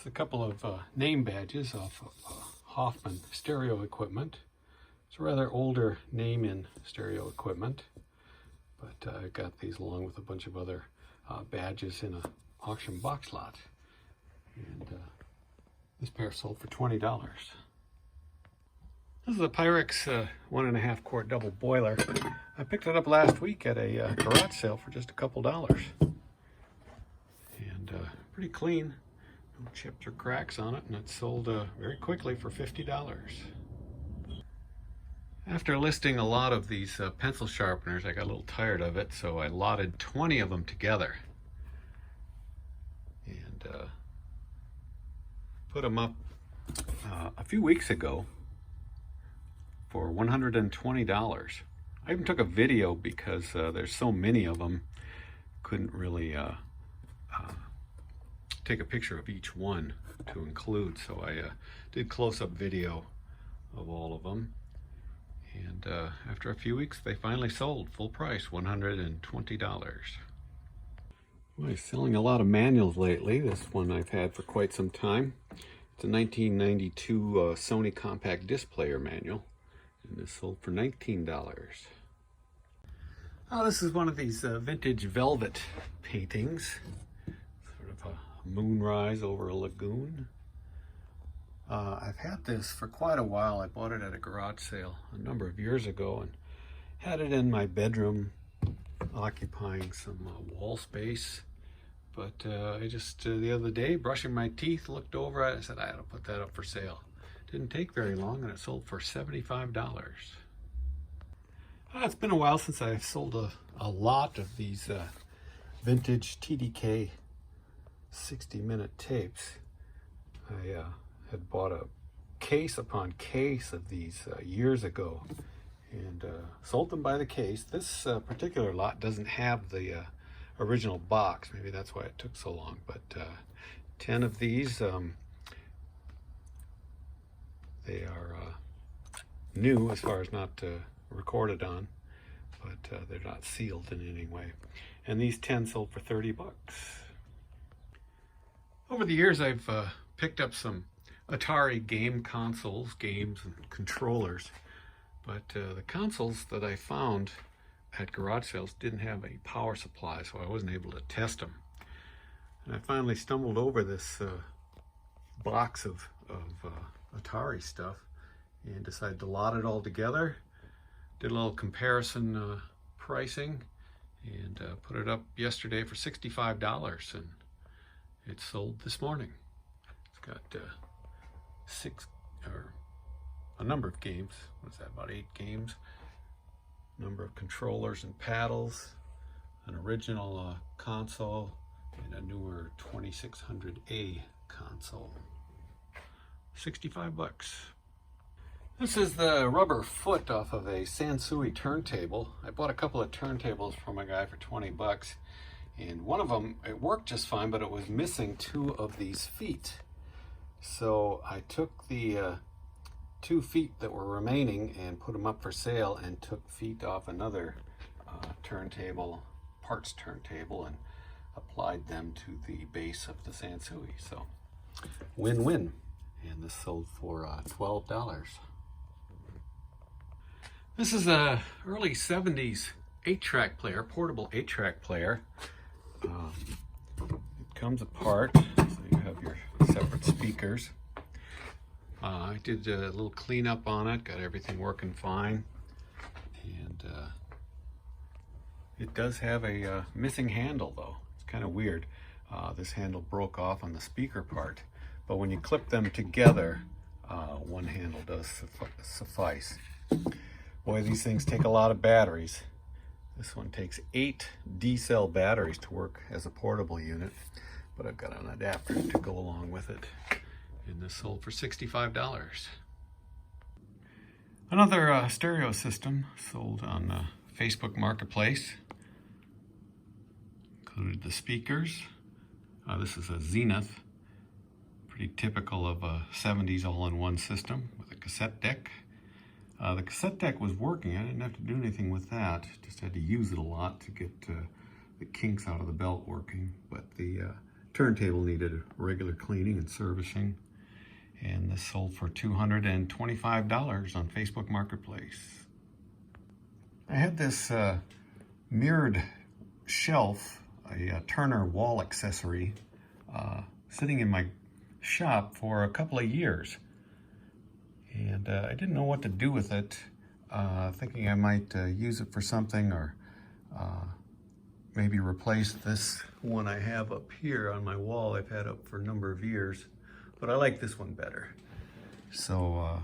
a couple of name badges off of Hoffman stereo equipment. It's a rather older name in stereo equipment, but I got these along with a bunch of other badges in an auction box lot. And this pair sold for $20. This is a Pyrex 1.5 quart double boiler. I picked it up last week at a garage sale for just a couple dollars. And pretty clean, no chips or cracks on it, and it sold very quickly for $50. After listing a lot of these pencil sharpeners, I got a little tired of it, so I lotted 20 of them together. And put them up a few weeks ago for $120. I even took a video because there's so many of them, couldn't really take a picture of each one to include, so I did close-up video of all of them. And after a few weeks, they finally sold full price, $120. Well, I'm selling a lot of manuals lately. This one I've had for quite some time. It's a 1992 Sony compact disc player manual, and this sold for $19. Oh, this is one of these vintage velvet paintings, sort of a moonrise over a lagoon. I've had this for quite a while. I bought it at a garage sale a number of years ago and had it in my bedroom, occupying some wall space. But I just, the other day, brushing my teeth, looked over at it and said, I ought to put that up for sale. Didn't take very long, and it sold for $75. It's been a while since I've sold a lot of these vintage TDK 60-minute tapes. I had bought a case upon case of these years ago and sold them by the case. This particular lot doesn't have the original box. Maybe that's why it took so long, but 10 of these, they are new as far as not recorded on, but they're not sealed in any way. And these 10 sold for $30. Over the years, I've picked up some Atari game consoles, games, and controllers, but the consoles that I found at garage sales didn't have a power supply, so I wasn't able to test them. And I finally stumbled over this box of Atari stuff and decided to lot it all together. Did a little comparison pricing and put it up yesterday for $65, and it sold this morning. It's got a number of games. What is that, about 8 games? Number of controllers and paddles, an original console, and a newer 2600A console. $65. This is the rubber foot off of a Sansui turntable. I bought a couple of turntables from a guy for 20 bucks, and one of them, it worked just fine, but it was missing 2 of these feet. So I took the 2 feet that were remaining and put them up for sale, and took feet off another turntable, parts turntable, and applied them to the base of the Sansui. So win-win. And this sold for $12. This is a early 70s 8-track player, portable 8-track player. It comes apart, so you have your separate speakers. I did a little cleanup on it, got everything working fine, and it does have a missing handle though. It's kind of weird. This handle broke off on the speaker part, but when you clip them together, one handle does suffice. Boy, these things take a lot of batteries. This one takes 8 D-cell batteries to work as a portable unit, but I've got an adapter to go along with it. And this sold for $65. Another stereo system sold on Facebook Marketplace. Included the speakers. This is a Zenith, pretty typical of a 70s all-in-one system with a cassette deck. The cassette deck was working. I didn't have to do anything with that. Just had to use it a lot to get the kinks out of the belt working. But the turntable needed regular cleaning and servicing. And this sold for $225 on Facebook Marketplace. I had this mirrored shelf, a Turner wall accessory, sitting in my shop for a couple of years. And I didn't know what to do with it, thinking I might use it for something, or maybe replace this one I have up here on my wall I've had up for a number of years. But I like this one better. So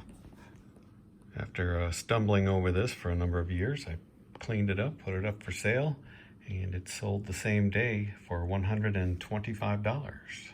after stumbling over this for a number of years, I cleaned it up, put it up for sale, and it sold the same day for $125.